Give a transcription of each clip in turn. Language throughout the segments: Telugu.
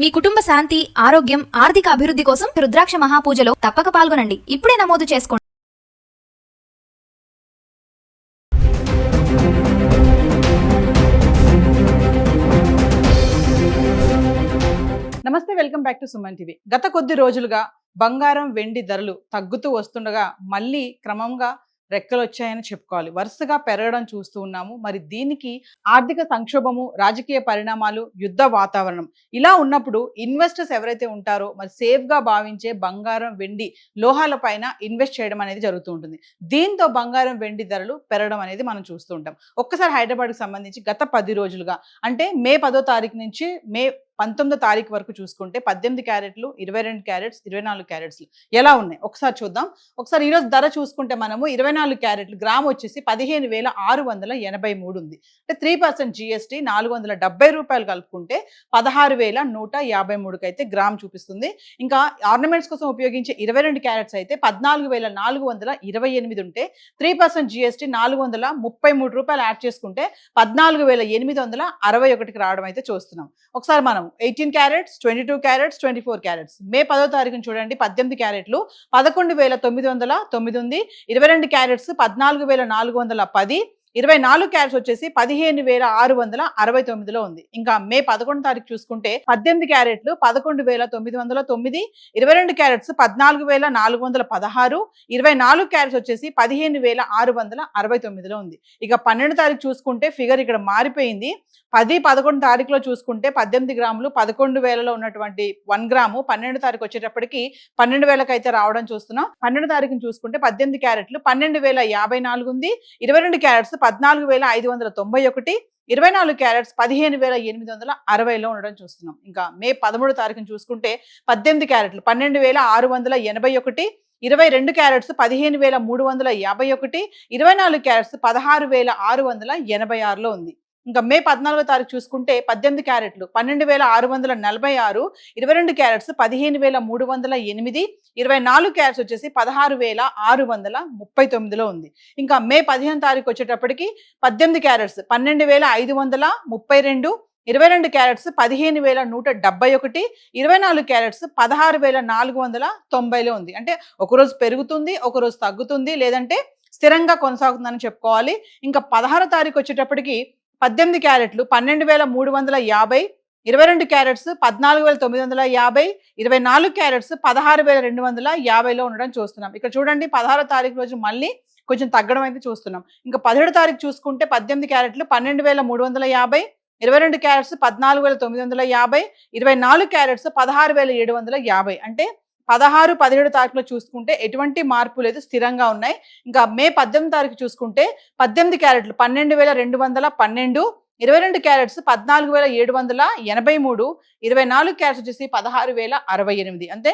మీ కుటుంబ శాంతి, ఆరోగ్యం, ఆర్థిక అభివృద్ధి కోసం రుద్రాక్ష మహాపూజలో తప్పక పాల్గొనండి. ఇప్పుడే నమోదు చేసుకోండి. నమస్తే, welcome back to Suman TV. గత కొద్ది రోజులుగా బంగారం, వెండి ధరలు తగ్గుతూ వస్తుండగా మళ్ళీ క్రమంగా రెక్కలు వచ్చాయని చెప్పుకోవాలి. వరుసగా పెరగడం చూస్తూ ఉన్నాము. మరి దీనికి ఆర్థిక సంక్షోభము, రాజకీయ పరిణామాలు, యుద్ధ వాతావరణం ఇలా ఉన్నప్పుడు ఇన్వెస్టర్స్ ఎవరైతే ఉంటారో మరి సేఫ్ గా భావించే బంగారం, వెండి, లోహాల పైన ఇన్వెస్ట్ చేయడం అనేది జరుగుతూ ఉంటుంది. దీంతో బంగారం, వెండి ధరలు పెరగడం అనేది మనం చూస్తూ ఉంటాం. ఒక్కసారి హైదరాబాద్ కి సంబంధించి గత 10 రోజులుగా అంటే మే 10వ తారీఖు నుంచి మే 19వ తారీఖు వరకు చూసుకుంటే 18 క్యారెట్లు, 22 క్యారెట్స్, 24 క్యారెట్స్ ఎలా ఉన్నాయి ఒకసారి చూద్దాం. ఒకసారి ఈరోజు ధర చూసుకుంటే మనము 24 క్యారెట్లు గ్రామ్ వచ్చేసి 15,683 ఉంది. అంటే 3% GST, 470 రూపాయలు కలుపుకుంటే 16,153కి అయితే గ్రామ్ చూపిస్తుంది. ఇంకా ఆర్నమెంట్స్ కోసం ఉపయోగించే 22 క్యారెట్స్ అయితే 14,428 ఉంటే 3% GST 433 రూపాయలు యాడ్ చేసుకుంటే 14,861కి రావడం అయితే చూస్తున్నాం. ఒకసారి మనం 18 క్యారెట్స్, 22 క్యారెట్స్, 24 క్యారెట్స్ మే 10వ తారీఖున చూడండి. 18 క్యారెట్లు 11,909 ఉంది. 22 క్యారెట్స్ 14,410, 24 క్యారెట్స్ వచ్చేసి 15,669లో ఉంది. ఇంకా మే 11వ తారీఖు చూసుకుంటే 18 క్యారెట్లు 11,909, 22 క్యారెట్స్ 14,416, 24 క్యారెట్స్ వచ్చేసి 15,669లో ఉంది. ఇక 12వ తారీఖు చూసుకుంటే ఫిగర్ ఇక్కడ మారిపోయింది. 10, 11 తారీఖులో చూసుకుంటే 18 గ్రాములు 11,000లో ఉన్నటువంటి 1 గ్రాము 12వ తారీఖు వచ్చేటప్పటికి 12,000కి అయితే రావడం చూస్తున్నాం. 12వ తారీఖును చూసుకుంటే 18 క్యారెట్లు 12,054 ఉంది. 22 క్యారెట్స్ 14,591, 24 క్యారెట్స్ 15,860లో ఉండడం చూస్తున్నాం. ఇంకా మే 13వ తారీఖును చూసుకుంటే 18 క్యారెట్లు 12,681, 22 క్యారెట్స్ 15,351, 24 క్యారెట్స్ 16,686లో ఉంది. ఇంకా మే 14వ తారీఖు చూసుకుంటే 18 క్యారెట్లు 12,646, 22 క్యారెట్స్ 15,308, 24 క్యారెట్స్ వచ్చేసి 16,639లో ఉంది. ఇంకా మే 15వ తారీఖు వచ్చేటప్పటికి 18 క్యారెట్స్ 12,532, 22 క్యారెట్స్ 15,171, 24 క్యారెట్స్ 16,490లో ఉంది. అంటే ఒకరోజు పెరుగుతుంది, ఒకరోజు తగ్గుతుంది, లేదంటే స్థిరంగా కొనసాగుతుందని చెప్పుకోవాలి. ఇంకా 16వ తారీఖు వచ్చేటప్పటికి 18 క్యారెట్లు 12,350, 22 క్యారెట్స్ 14,950, 24 క్యారెట్స్ 16,250లో ఉండడం చూస్తున్నాం. ఇక్కడ చూడండి 16వ తారీఖు రోజు మళ్ళీ కొంచెం తగ్గడం అయితే చూస్తున్నాం. ఇంకా 17వ తారీఖు చూసుకుంటే 18 క్యారెట్లు 12,350, 22 క్యారెట్స్ 14,950, 24 క్యారెట్స్ 16,750. అంటే 16, 17 తారీఖులో చూసుకుంటే ఎటువంటి మార్పు లేదు, స్థిరంగా ఉన్నాయి. ఇంకా మే 18 తారీఖు చూసుకుంటే 18 క్యారెట్లు 12,212, 22 క్యారెట్స్ 14,783, 24 క్యారెట్స్ వచ్చేసి 16,068. అంటే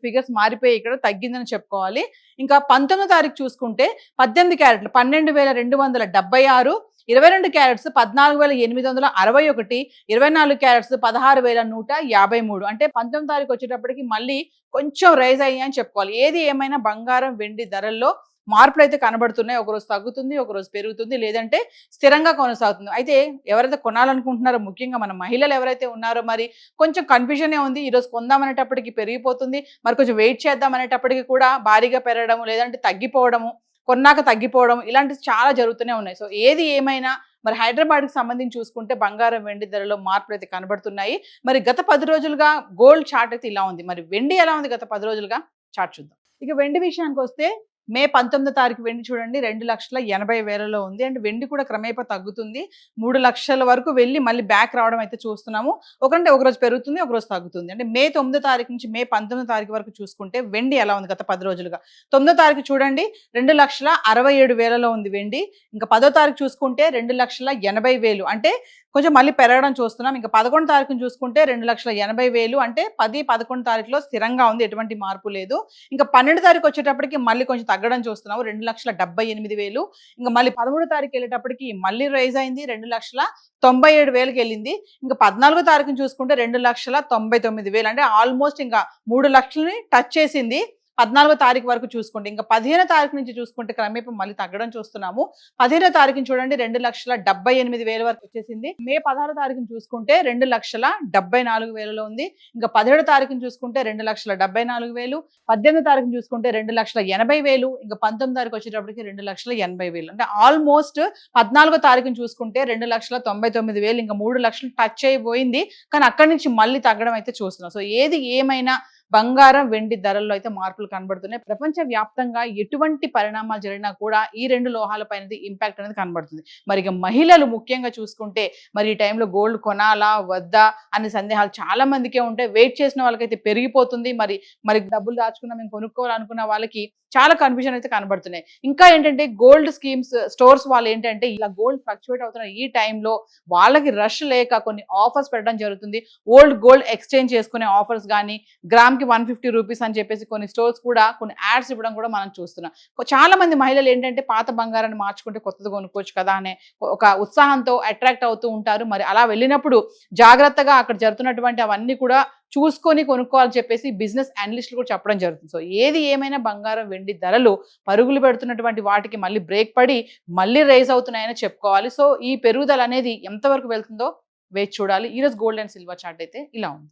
ఫిగర్స్ మారిపోయి ఇక్కడ తగ్గిందని చెప్పుకోవాలి. ఇంకా 19వ తారీఖు చూసుకుంటే 18 క్యారెట్లు 12,276, 22 క్యారెట్స్ 14,861, 24 క్యారెట్స్ 16,153. అంటే 19వ తారీఖు వచ్చేటప్పటికి మళ్ళీ కొంచెం రైజ్ అయ్యాయి అని చెప్పుకోవాలి. ఏది ఏమైనా బంగారం, వెండి ధరల్లో మార్పులు అయితే కనబడుతున్నాయి. ఒకరోజు తగ్గుతుంది, ఒకరోజు పెరుగుతుంది, లేదంటే స్థిరంగా కొనసాగుతుంది. అయితే ఎవరైతే కొనాలనుకుంటున్నారో, ముఖ్యంగా మన మహిళలు ఎవరైతే ఉన్నారో మరి కొంచెం కన్ఫ్యూజనే ఉంది. ఈరోజు కొందామనేటప్పటికి పెరిగిపోతుంది, మరి కొంచెం వెయిట్ చేద్దాం అనేటప్పటికి కూడా భారీగా పెరగడము, లేదంటే తగ్గిపోవడము, కొన్నాక తగ్గిపోవడం, ఇలాంటివి చాలా జరుగుతూనే ఉన్నాయి. సో ఏది ఏమైనా మరి హైదరాబాద్కి సంబంధించి చూసుకుంటే బంగారం, వెండి ధరలో మార్పులు అయితే కనబడుతున్నాయి. మరి గత 10 రోజులుగా గోల్డ్ చార్ట్ అయితే ఇలా ఉంది. మరి వెండి ఎలా ఉంది గత 10 రోజులుగా చార్ట్ చూద్దాం. ఇక వెండి విషయానికి వస్తే మే 19వ తారీఖు వెండి చూడండి 2,80,000లో ఉంది. అండ్ వెండి కూడా క్రమేపా తగ్గుతుంది. 3 లక్షల వరకు వెళ్ళి మళ్ళీ బ్యాక్ రావడం అయితే చూస్తున్నాము. ఒక రోజు పెరుగుతుంది, ఒక రోజు తగ్గుతుంది. అంటే మే 9వ తారీఖు నుంచి మే 19వ తారీఖు వరకు చూసుకుంటే వెండి ఎలా ఉంది గత 10 రోజులుగా. 9వ తారీఖు చూడండి 2,67,000లో ఉంది వెండి. ఇంకా 10వ తారీఖు చూసుకుంటే 2,80,000. అంటే కొంచెం మళ్ళీ పెరగడం చూస్తున్నాం. ఇంకా 11వ తారీఖును చూసుకుంటే 2,80,000. అంటే 10, 11 తారీఖులో స్థిరంగా ఉంది, ఎటువంటి మార్పు లేదు. ఇంకా 12వ తారీఖు వచ్చేటప్పటికి మళ్ళీ కొంచెం తగ్గడం చూస్తున్నాము, 2,78,000. ఇంకా మళ్ళీ 13వ తారీఖు వెళ్ళేటప్పటికి మళ్ళీ రైజ్ అయింది, 2,97,000కి వెళ్ళింది. ఇంకా 14వ తారీఖును చూసుకుంటే 2,99,000. అంటే ఆల్మోస్ట్ ఇంకా 3 లక్షలని టచ్ చేసింది. 14వ తారీఖు వరకు చూసుకుంటే, ఇంకా 15వ తారీఖు నుంచి చూసుకుంటే క్రమేపీ మళ్ళీ తగ్గడం చూస్తున్నాము. 15వ తారీఖుని చూడండి 2,78,000 వరకు వచ్చేసింది. మే 16వ తారీఖుని చూసుకుంటే 2,74,000లో ఉంది. ఇంకా 17వ తారీఖుని చూసుకుంటే 2,74,000, 18వ తారీఖుని చూసుకుంటే 2,80,000, ఇంకా 19వ తారీఖు వచ్చేటప్పటికి 2,80,000. అంటే ఆల్మోస్ట్ 14వ తారీఖుని చూసుకుంటే 2,99,000, ఇంకా 3 లక్షలు టచ్ అయిపోయింది. కానీ అక్కడి నుంచి మళ్ళీ తగ్గడం అయితే చూస్తున్నాం. సో ఏది ఏమైనా బంగారం వెండి ధరల్లో అయితే మార్పులు కనబడుతున్నాయి. ప్రపంచ వ్యాప్తంగా ఎటువంటి పరిణామాలు జరిగినా కూడా ఈ 2 లోహాలపైన ఇంపాక్ట్ అనేది కనబడుతుంది. మరి ఇక మహిళలు ముఖ్యంగా చూసుకుంటే మరి ఈ టైంలో గోల్డ్ కొనాలా వద్దా అనే సందేహాలు చాలా మందికే ఉంటాయి. వెయిట్ చేసిన వాళ్ళకైతే పెరిగిపోతుంది. మరి డబ్బులు దాచుకున్నా మేము కొనుక్కోవాలనుకున్న వాళ్ళకి చాలా కన్ఫ్యూజన్ అయితే కనబడుతున్నాయి. ఇంకా ఏంటంటే గోల్డ్ స్కీమ్స్ స్టోర్స్ వాళ్ళు ఏంటంటే ఇలా గోల్డ్ ఫ్లక్చువేట్ అవుతున్న ఈ టైంలో వాళ్ళకి రష్ లేక కొన్ని ఆఫర్స్ పెట్టడం జరుగుతుంది. ఓల్డ్ గోల్డ్ ఎక్స్చేంజ్ చేసుకునే ఆఫర్స్ కానీ, గ్రామ్కి 150 రూపీస్ అని చెప్పేసి కొన్ని స్టోర్స్ కూడా కొన్ని యాడ్స్ ఇవ్వడం కూడా మనం చూస్తున్నాం. చాలా మంది మహిళలు ఏంటంటే పాత బంగారాన్ని మార్చుకుంటే కొత్తది కొనుక్కోవచ్చు కదా అనే ఒక ఉత్సాహంతో అట్రాక్ట్ అవుతూ ఉంటారు. మరి అలా వెళ్ళినప్పుడు జాగ్రత్తగా అక్కడ జరుగుతున్నటువంటి అవన్నీ కూడా చూసుకొని కొనుక్కోవాలని చెప్పేసి బిజినెస్ అనలిస్టులు కూడా చెప్పడం జరుగుతుంది. సో ఏది ఏమైనా బంగారం వెండి ధరలు పరుగులు పెడుతున్నటువంటి వాటికి మళ్ళీ బ్రేక్ పడి మళ్ళీ రైజ్ అవుతున్నాయని చెప్పుకోవాలి. సో ఈ పెరుగుదల అనేది ఎంతవరకు వెళ్తుందో వేచి చూడాలి. ఈరోజు గోల్డ్ అండ్ సిల్వర్ చార్ట్ అయితే ఇలా ఉంది.